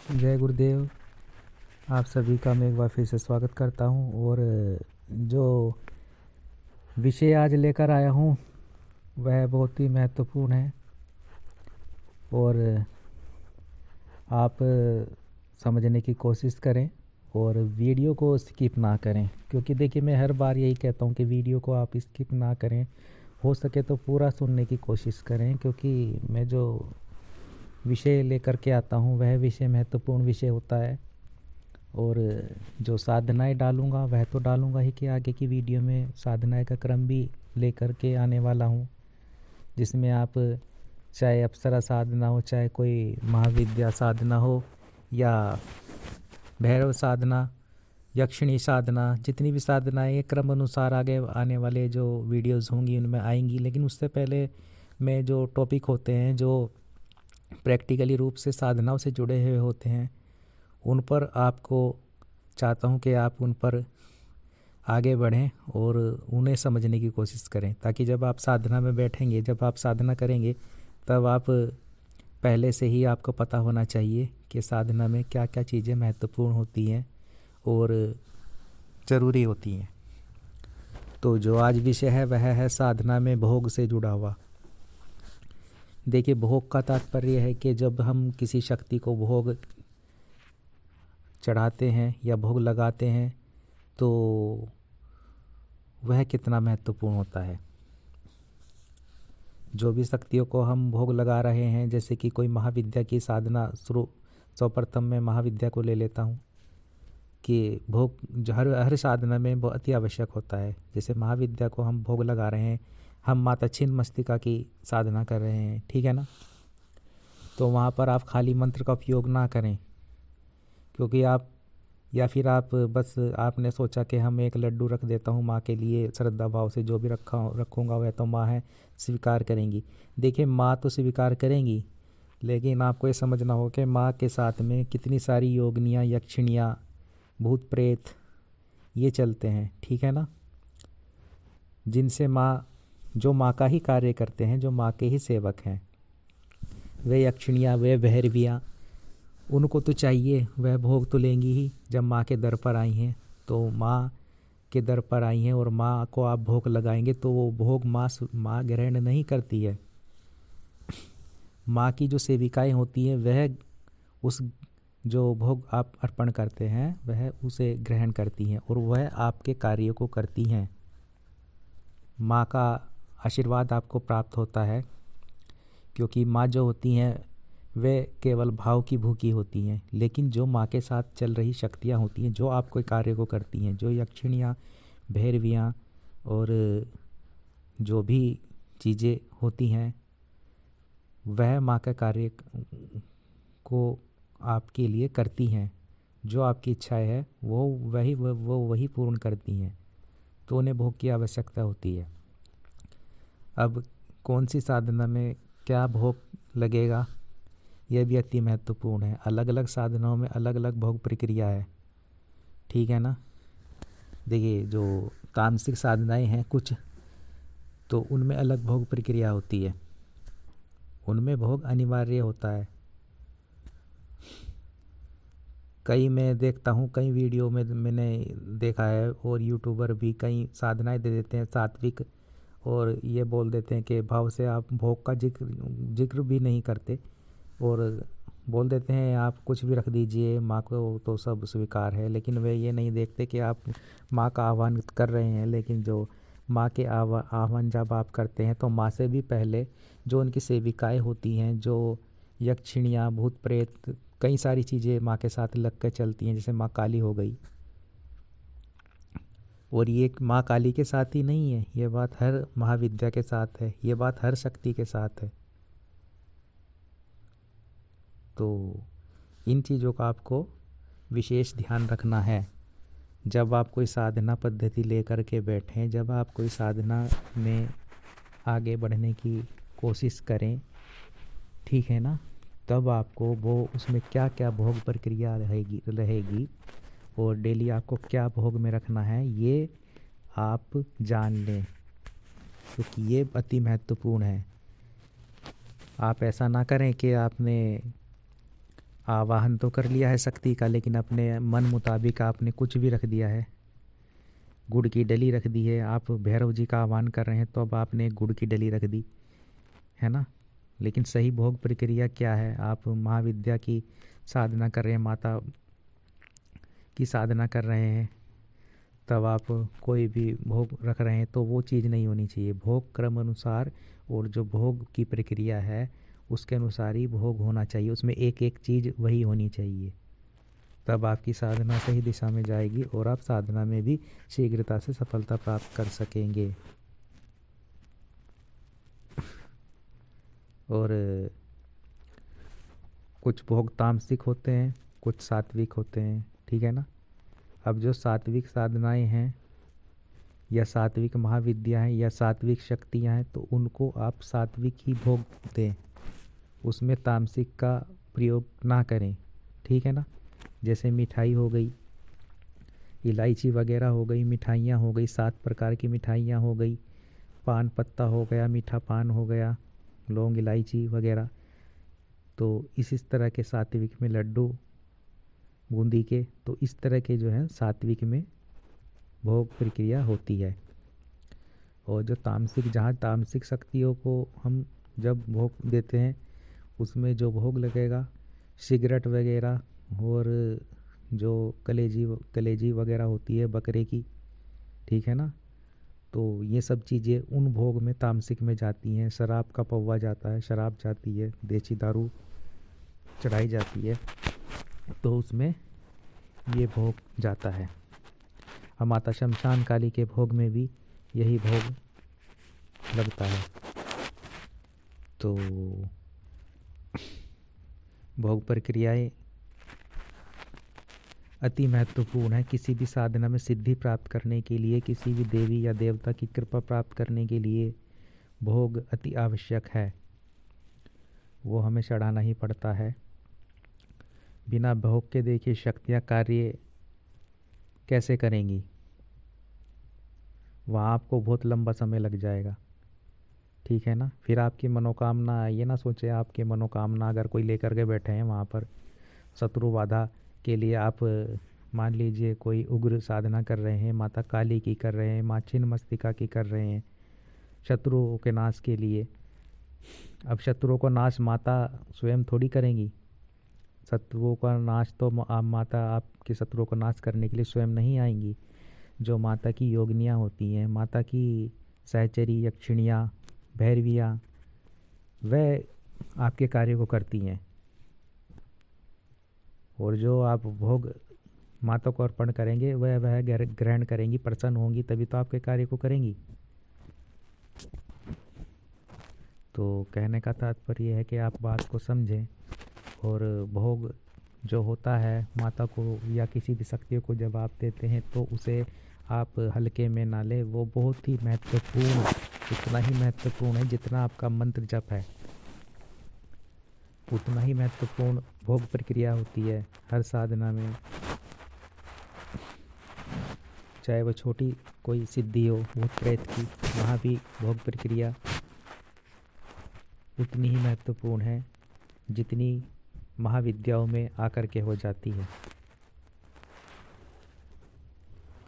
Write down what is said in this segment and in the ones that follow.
जय गुरुदेव। आप सभी का मैं एक बार फिर से स्वागत करता हूँ। और जो विषय आज लेकर आया हूँ वह बहुत ही महत्वपूर्ण है और आप समझने की कोशिश करें और वीडियो को स्किप ना करें, क्योंकि देखिए मैं हर बार यही कहता हूँ कि वीडियो को आप स्किप ना करें, हो सके तो पूरा सुनने की कोशिश करें, क्योंकि मैं जो विषय लेकर के आता हूँ वह विषय महत्वपूर्ण विषय होता है। और जो साधनाएं डालूँगा वह तो डालूँगा ही कि आगे की वीडियो में साधनाएं का क्रम भी लेकर के आने वाला हूँ, जिसमें आप चाहे अप्सरा साधना हो, चाहे कोई महाविद्या साधना हो, या भैरव साधना, यक्षिणी साधना, जितनी भी साधनाएं क्रम अनुसार आगे आने वाले जो वीडियोज़ होंगी उनमें आएंगी। लेकिन उससे पहले मैं जो टॉपिक होते हैं जो प्रैक्टिकली रूप से साधनाओं से जुड़े हुए होते हैं उन पर आपको चाहता हूँ कि आप उन पर आगे बढ़ें और उन्हें समझने की कोशिश करें, ताकि जब आप साधना में बैठेंगे, जब आप साधना करेंगे, तब आप पहले से ही आपको पता होना चाहिए कि साधना में क्या क्या चीज़ें महत्वपूर्ण होती हैं और ज़रूरी होती हैं। तो जो आज विषय है वह है साधना में भोग से जुड़ा हुआ। देखिए, भोग का तात्पर्य है कि जब हम किसी शक्ति को भोग चढ़ाते हैं या भोग लगाते हैं तो वह कितना महत्वपूर्ण होता है। जो भी शक्तियों को हम भोग लगा रहे हैं, जैसे कि कोई महाविद्या की साधना सर्वप्रथम मैं महाविद्या को ले लेता हूँ कि भोग जो हर साधना में बहुत ही आवश्यक होता है। जैसे महाविद्या को हम भोग लगा रहे हैं, हम माता छिन्नमस्तिका की साधना कर रहे हैं, ठीक है ना। तो वहाँ पर आप खाली मंत्र का उपयोग ना करें, क्योंकि आप या फिर आप बस आपने सोचा कि हम एक लड्डू रख देता हूँ माँ के लिए, श्रद्धा भाव से जो भी रखूँगा वह तो माँ है, स्वीकार करेंगी। देखिए, माँ तो स्वीकार करेंगी, लेकिन आपको ये समझना होगा कि माँ के साथ में कितनी सारी योगिनियाँ, यक्षिणियाँ, भूत प्रेत ये चलते हैं, ठीक है ना, जिनसे माँ, जो माँ का ही कार्य करते हैं, जो माँ के ही सेवक हैं, वे यक्षिणियाँ, वे भैरवियाँ, उनको तो चाहिए, वह भोग तो लेंगी ही। जब माँ के दर पर आई हैं तो माँ के दर पर आई हैं और माँ को आप भोग लगाएंगे तो वो भोग माँ ग्रहण नहीं करती है। माँ की जो सेविकाएं होती हैं वह उस जो भोग आप अर्पण करते हैं वह उसे ग्रहण करती हैं और वह आपके कार्य को करती हैं। माँ का आशीर्वाद आपको प्राप्त होता है, क्योंकि माँ जो होती हैं वे केवल भाव की भूखी होती हैं। लेकिन जो माँ के साथ चल रही शक्तियाँ होती हैं, जो आपके कार्य को करती हैं, जो यक्षिणियाँ, भैरवियाँ और जो भी चीज़ें होती हैं, वह माँ के कार्य को आपके लिए करती हैं। जो आपकी इच्छाएं है वो वही पूर्ण करती हैं, तो उन्हें भोग की आवश्यकता होती है। अब कौन सी साधना में क्या भोग लगेगा यह भी अति महत्वपूर्ण है। अलग अलग साधनाओं में अलग अलग भोग प्रक्रिया है, ठीक है ना। देखिए, जो तामसिक साधनाएं हैं कुछ, तो उनमें अलग भोग प्रक्रिया होती है, उनमें भोग अनिवार्य होता है। कई मैं देखता हूँ, कई वीडियो में मैंने देखा है, और यूट्यूबर भी कई साधनाएं दे देते हैं सात्विक, और ये बोल देते हैं कि भाव से आप भोग का जिक्र भी नहीं करते और बोल देते हैं आप कुछ भी रख दीजिए, माँ को तो सब स्वीकार है। लेकिन वे ये नहीं देखते कि आप माँ का आह्वान कर रहे हैं, लेकिन जो माँ के आह्वान जब आप करते हैं तो माँ से भी पहले जो उनकी सेविकाएं होती हैं, जो यक्षिणियाँ, भूत प्रेत, कई सारी चीज़ें माँ के साथ लग कर चलती हैं, जैसे माँ काली हो गई। और ये माँ काली के साथ ही नहीं है, ये बात हर महाविद्या के साथ है, ये बात हर शक्ति के साथ है। तो इन चीज़ों का आपको विशेष ध्यान रखना है जब आप कोई साधना पद्धति लेकर के बैठें, जब आप कोई साधना में आगे बढ़ने की कोशिश करें, ठीक है ना। तब आपको वो उसमें क्या क्या भोग प्रक्रिया रहेगी और डेली आपको क्या भोग में रखना है ये आप जान लें, क्योंकि ये अति महत्वपूर्ण है। आप ऐसा ना करें कि आपने आवाहन तो कर लिया है शक्ति का, लेकिन अपने मन मुताबिक आपने कुछ भी रख दिया है। गुड़ की डली रख दी है, आप भैरव जी का आह्वान कर रहे हैं तो अब आपने गुड़ की डली रख दी है ना। लेकिन सही भोग प्रक्रिया क्या है? आप महाविद्या की साधना कर रहे हैं, माता की साधना कर रहे हैं, तब आप कोई भी भोग रख रहे हैं तो वो चीज़ नहीं होनी चाहिए। भोग क्रम अनुसार और जो भोग की प्रक्रिया है उसके अनुसार ही भोग होना चाहिए, उसमें एक एक चीज़ वही होनी चाहिए। तब आपकी साधना सही दिशा में जाएगी और आप साधना में भी शीघ्रता से सफलता प्राप्त कर सकेंगे। और कुछ भोग तामसिक होते हैं, कुछ सात्विक होते हैं, ठीक है ना। अब जो सात्विक साधनाएं हैं या सात्विक महाविद्या हैं या सात्विक शक्तियां हैं तो उनको आप सात्विक ही भोग दें, उसमें तामसिक का प्रयोग ना करें, ठीक है ना। जैसे मिठाई हो गई, इलायची वगैरह हो गई, मिठाइयाँ हो गई, 7 प्रकार की मिठाइयाँ हो गई, पान पत्ता हो गया, मीठा पान हो गया, लौंग इलायची वगैरह, तो इस तरह के सात्विक में लड्डू बूंदी के, तो इस तरह के जो है सात्विक में भोग प्रक्रिया होती है। और जो तामसिक, जहाँ तामसिक शक्तियों को हम जब भोग देते हैं उसमें जो भोग लगेगा सिगरेट वगैरह और जो कलेजी वगैरह होती है बकरे की, ठीक है ना, तो ये सब चीज़ें उन भोग में तामसिक में जाती हैं। शराब का पौवा जाता है, शराब जाती है, देसी दारू चढ़ाई जाती है, तो उसमें ये भोग जाता है। और माता शमशान काली के भोग में भी यही भोग लगता है। तो भोग प्रक्रियाएं अति महत्वपूर्ण है। किसी भी साधना में सिद्धि प्राप्त करने के लिए, किसी भी देवी या देवता की कृपा प्राप्त करने के लिए भोग अति आवश्यक है, वो हमें चढ़ाना ही पड़ता है। बिना भोग के देखिए शक्तियाँ कार्य कैसे करेंगी, वहाँ आपको बहुत लंबा समय लग जाएगा, ठीक है ना। फिर आपकी मनोकामना, ये ना सोचे आपकी मनोकामना अगर कोई लेकर के बैठे हैं वहाँ पर शत्रु बाधा के लिए, आप मान लीजिए कोई उग्र साधना कर रहे हैं, माता काली की कर रहे हैं, माँ छिन्नमस्तिका की कर रहे हैं शत्रुओं के नाश के लिए। अब शत्रुओं का नाश माता स्वयं थोड़ी करेंगी, शत्रुओं का नाश तो आप माता आपके शत्रुओं का नाश करने के लिए स्वयं नहीं आएंगी। जो माता की योगिनियाँ होती हैं, माता की सहचरी, यक्षिणियाँ, भैरवियाँ, वह आपके कार्य को करती हैं। और जो आप भोग माता को अर्पण करेंगे वह ग्रहण करेंगी, प्रसन्न होंगी, तभी तो आपके कार्य को करेंगी। तो कहने का तात्पर्य है कि आप बात को समझें। और भोग जो होता है माता को या किसी भी शक्ति को जब आप देते हैं तो उसे आप हल्के में ना लें, वो बहुत ही महत्वपूर्ण, उतना ही महत्वपूर्ण है जितना आपका मंत्र जप है, उतना ही महत्वपूर्ण भोग प्रक्रिया होती है हर साधना में। चाहे वो छोटी कोई सिद्धि हो, भूत प्रेत की, वहाँ भी भोग प्रक्रिया उतनी ही महत्वपूर्ण है जितनी महाविद्याओं में आकर के हो जाती है।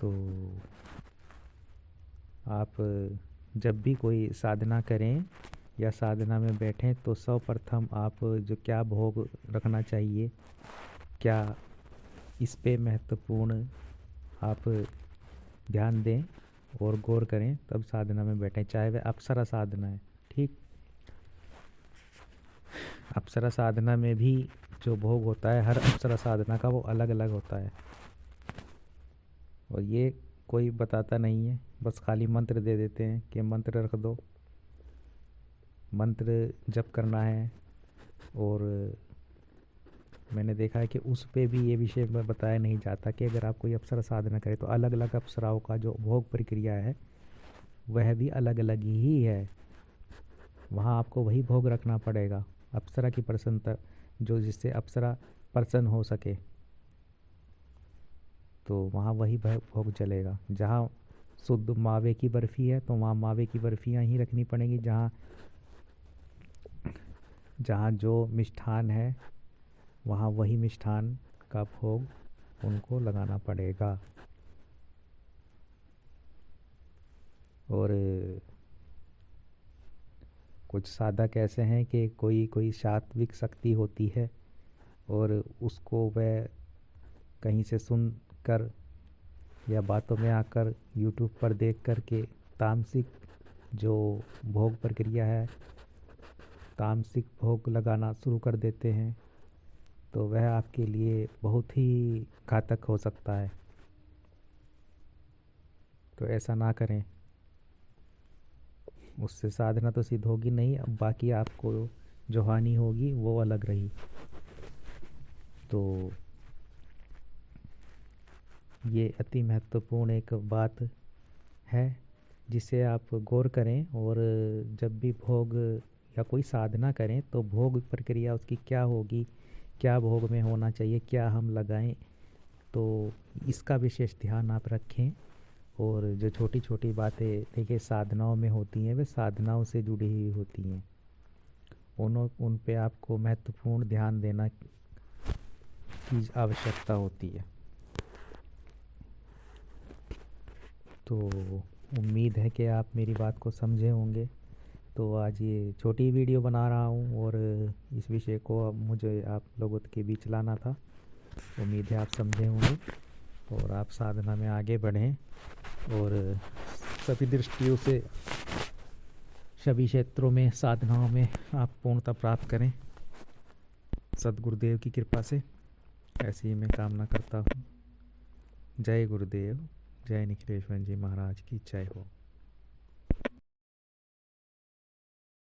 तो आप जब भी कोई साधना करें या साधना में बैठें तो सर्वप्रथम आप जो क्या भोग रखना चाहिए, क्या इस पे महत्वपूर्ण आप ध्यान दें और गौर करें, तब साधना में बैठें। चाहे वह अप्सरा साधना है, ठीक, अप्सरा साधना में भी जो भोग होता है हर अप्सरा साधना का वो अलग अलग होता है। और ये कोई बताता नहीं है, बस खाली मंत्र दे देते हैं कि मंत्र रख दो, मंत्र जप करना है। और मैंने देखा है कि उस पे भी ये विषय में बताया नहीं जाता कि अगर आप कोई अप्सरा साधना करें तो अलग अलग अप्सराओं का जो भोग प्रक्रिया है वह भी अलग अलग ही है। वहाँ आपको वही भोग रखना पड़ेगा, अप्सरा की प्रसन्नता, जो जिससे अप्सरा प्रसन्न हो सके, तो वहाँ वही भोग चलेगा। जहाँ शुद्ध मावे की बर्फ़ी है तो वहाँ मावे की बर्फ़ियाँ ही रखनी पड़ेंगी। जहाँ जो मिष्ठान है वहाँ वही मिष्ठान का भोग उनको लगाना पड़ेगा। और कुछ साधक ऐसे हैं कि कोई कोई सात्विक शक्ति होती है और उसको वह कहीं से सुन कर या बातों में आकर यूट्यूब पर देख कर के तामसिक जो भोग प्रक्रिया है, तामसिक भोग लगाना शुरू कर देते हैं, तो वह आपके लिए बहुत ही घातक हो सकता है। तो ऐसा ना करें, उससे साधना तो सिद्ध होगी नहीं, अब बाकी आपको जो हानि होगी वो अलग रही। तो ये अति महत्वपूर्ण एक बात है जिसे आप गौर करें। और जब भी भोग या कोई साधना करें तो भोग प्रक्रिया उसकी क्या होगी, क्या भोग में होना चाहिए, क्या हम लगाएं, तो इसका विशेष ध्यान आप रखें। और जो छोटी छोटी बातें देखिए साधनाओं में होती हैं वे साधनाओं से जुड़ी हुई होती हैं, उन पे आपको महत्वपूर्ण ध्यान देना की आवश्यकता होती है। तो उम्मीद है कि आप मेरी बात को समझे होंगे। तो आज ये छोटी वीडियो बना रहा हूँ और इस विषय को अब मुझे आप लोगों के बीच लाना था। उम्मीद है आप समझे होंगे और आप साधना में आगे बढ़ें और सभी दृष्टियों से सभी क्षेत्रों में साधनाओं में आप पूर्णता प्राप्त करें। सद्गुरुदेव की कृपा से ऐसी ही मैं कामना करता हूँ। जय गुरुदेव, जय निखिलेश्वर जी महाराज की जय हो।